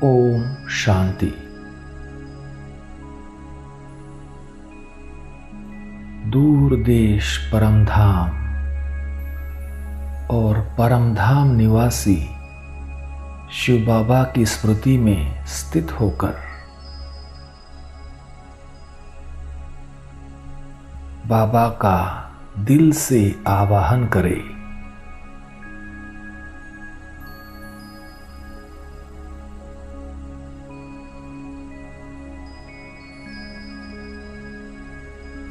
ओम शांति। दूर देश परमधाम और परमधाम निवासी शिव बाबा की स्मृति में स्थित होकर बाबा का दिल से आवाहन करें।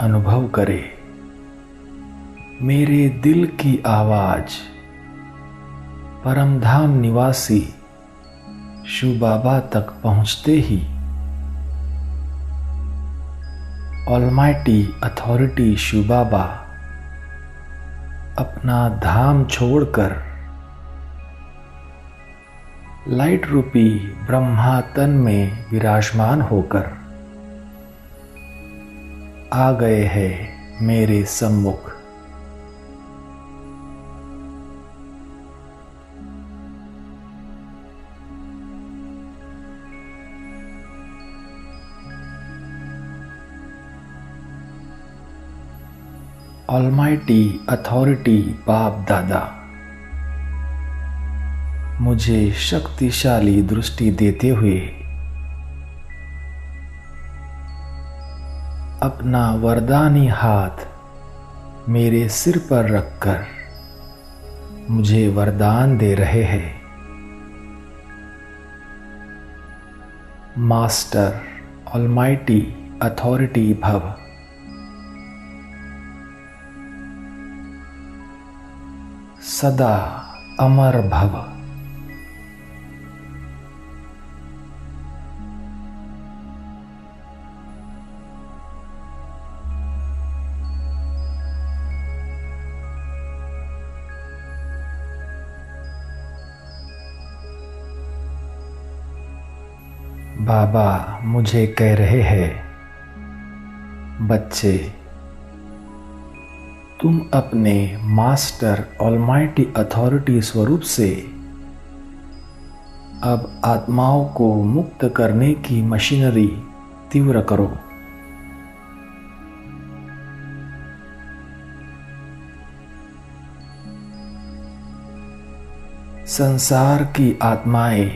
अनुभव करें, मेरे दिल की आवाज परमधाम निवासी शिव बाबा तक पहुंचते ही ऑलमाइटी अथॉरिटी शिव बाबा अपना धाम छोड़कर लाइट रूपी ब्रह्मा तन में विराजमान होकर आ गए हैं मेरे सम्मुख। ऑलमाइटी अथॉरिटी बाप दादा मुझे शक्तिशाली दृष्टि देते हुए अपना वरदानी हाथ मेरे सिर पर रखकर मुझे वरदान दे रहे हैं। मास्टर ऑलमाइटी अथॉरिटी भव, सदा अमर भव। बाबा मुझे कह रहे हैं, बच्चे तुम अपने मास्टर ऑलमाइटी अथॉरिटी स्वरूप से अब आत्माओं को मुक्त करने की मशीनरी तीव्र करो। संसार की आत्माएं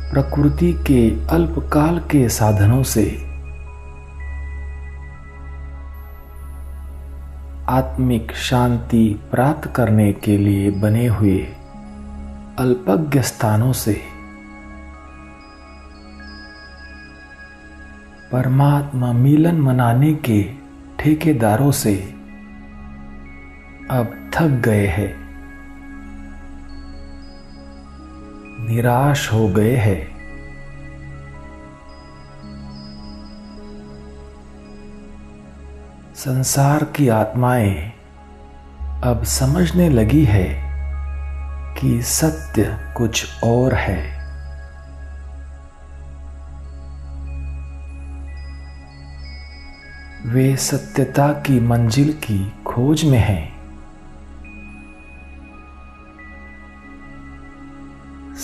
प्रकृति के अल्पकाल के साधनों से आत्मिक शांति प्राप्त करने के लिए बने हुए अल्पज्ञ स्थानों से परमात्मा मिलन मनाने के ठेकेदारों से अब थक गए हैं, निराश हो गए हैं। संसार की आत्माएं अब समझने लगी है कि सत्य कुछ और है। वे सत्यता की मंजिल की खोज में हैं।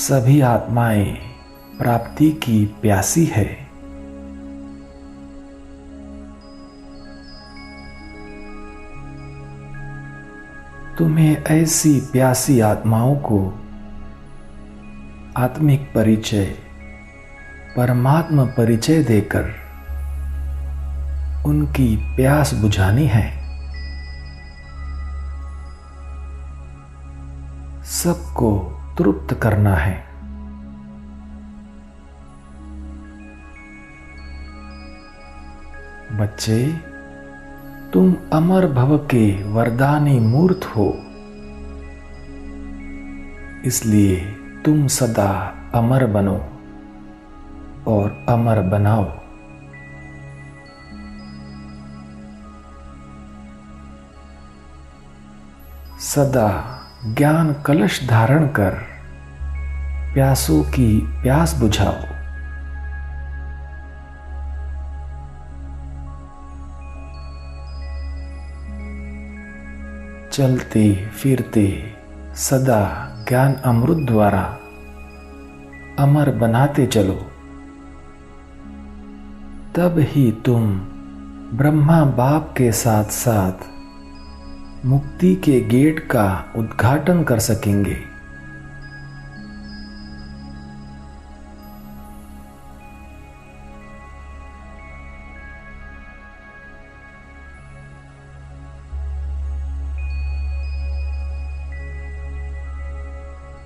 सभी आत्माएं प्राप्ति की प्यासी है। तुम्हें ऐसी प्यासी आत्माओं को आत्मिक परिचय, परमात्मा परिचय देकर उनकी प्यास बुझानी है। सबको तृप्त करना है। बच्चे तुम अमर भव के वरदानी मूर्त हो, इसलिए तुम सदा अमर बनो और अमर बनाओ। सदा ज्ञान कलश धारण कर प्यासों की प्यास बुझाओ। चलते फिरते सदा ज्ञान अमृत द्वारा अमर बनाते चलो, तब ही तुम ब्रह्मा बाप के साथ साथ मुक्ति के गेट का उद्घाटन कर सकेंगे।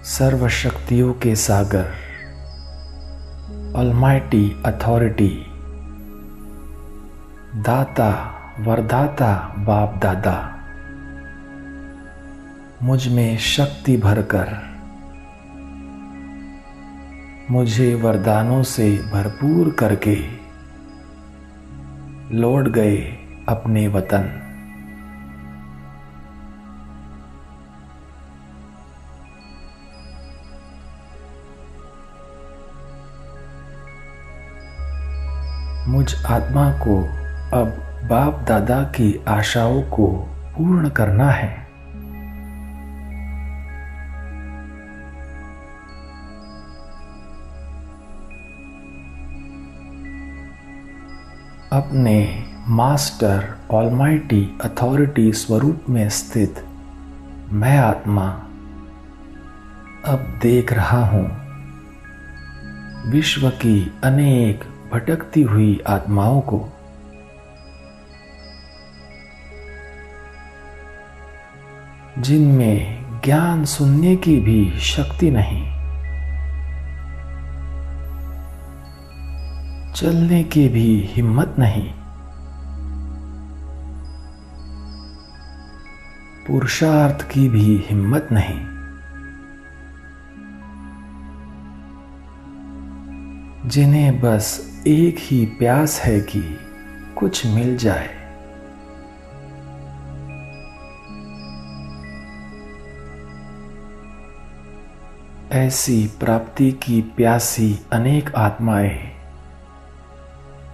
सर्वशक्तियों के सागर, ऑलमाइटी अथॉरिटी, दाता वरदाता बाप दादा, मुझ में शक्ति भरकर मुझे वरदानों से भरपूर करके लौट गए अपने वतन। मुझ आत्मा को अब बाप दादा की आशाओं को पूर्ण करना है। अपने मास्टर ऑलमाइटी अथॉरिटी स्वरूप में स्थित मैं आत्मा अब देख रहा हूं विश्व की अनेक भटकती हुई आत्माओं को, जिनमें ज्ञान सुनने की भी शक्ति नहीं, चलने की भी हिम्मत नहीं, पुरुषार्थ की भी हिम्मत नहीं, जिन्हें बस एक ही प्यास है कि कुछ मिल जाए। ऐसी प्राप्ति की प्यासी अनेक आत्माएं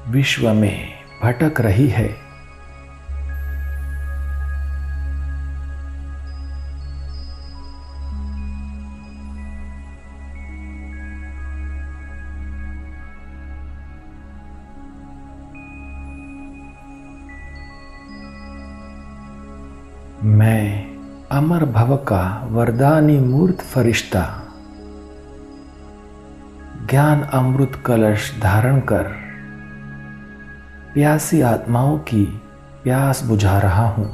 विश्व में भटक रही है। मैं अमर भव का वरदानी मूर्त फरिश्ता ज्ञान अमृत कलश धारण कर प्यासी आत्माओं की प्यास बुझा रहा हूं।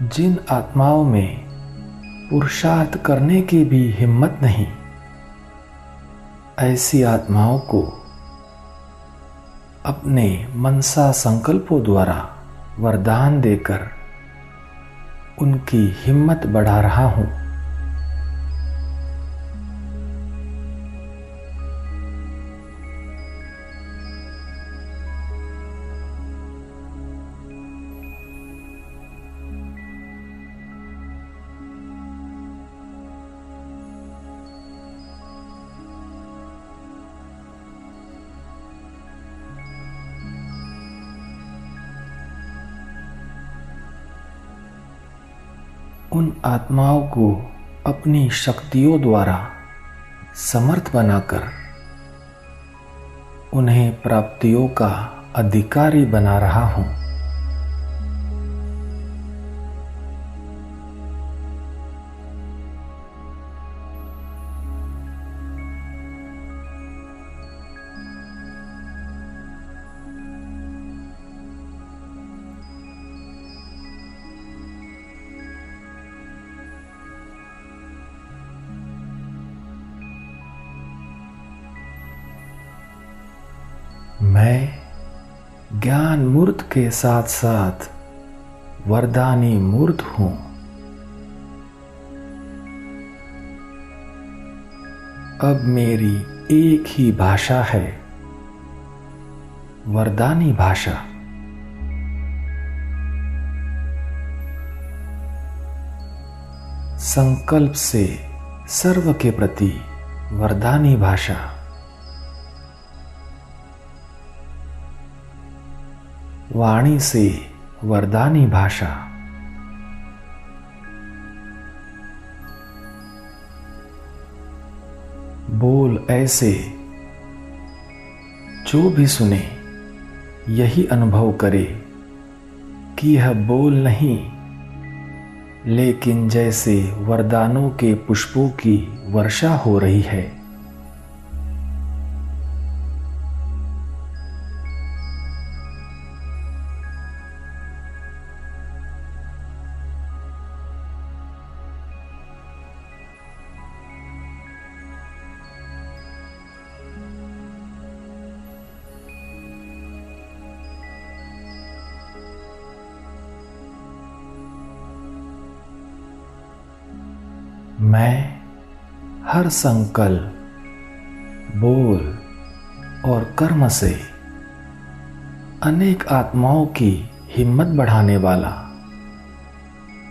जिन आत्माओं में पुरुषार्थ करने की भी हिम्मत नहीं, ऐसी आत्माओं को अपने मनसा संकल्पों द्वारा वरदान देकर उनकी हिम्मत बढ़ा रहा हूं। उन आत्माओं को अपनी शक्तियों द्वारा समर्थ बनाकर उन्हें प्राप्तियों का अधिकारी बना रहा हूं। मैं ज्ञान मूर्त के साथ साथ वरदानी मूर्त हूं। अब मेरी एक ही भाषा है, वरदानी भाषा। संकल्प से सर्व के प्रति वरदानी भाषा। वाणी से वरदानी भाषा। बोल ऐसे जो भी सुने यही अनुभव करे कि यह बोल नहीं, लेकिन जैसे वरदानों के पुष्पों की वर्षा हो रही है। मैं हर संकल्प, बोल और कर्म से अनेक आत्माओं की हिम्मत बढ़ाने वाला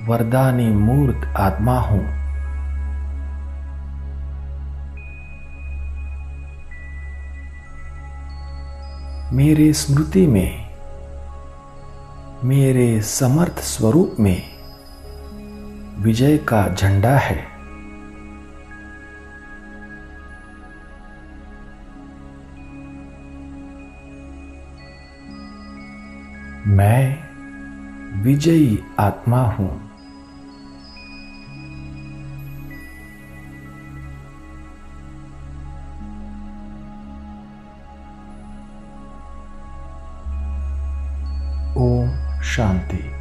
वरदानी मूर्त आत्मा हूं। मेरे स्मृति में, मेरे समर्थ स्वरूप में विजय का झंडा है। मैं विजयी आत्मा हूं। ओम शांति।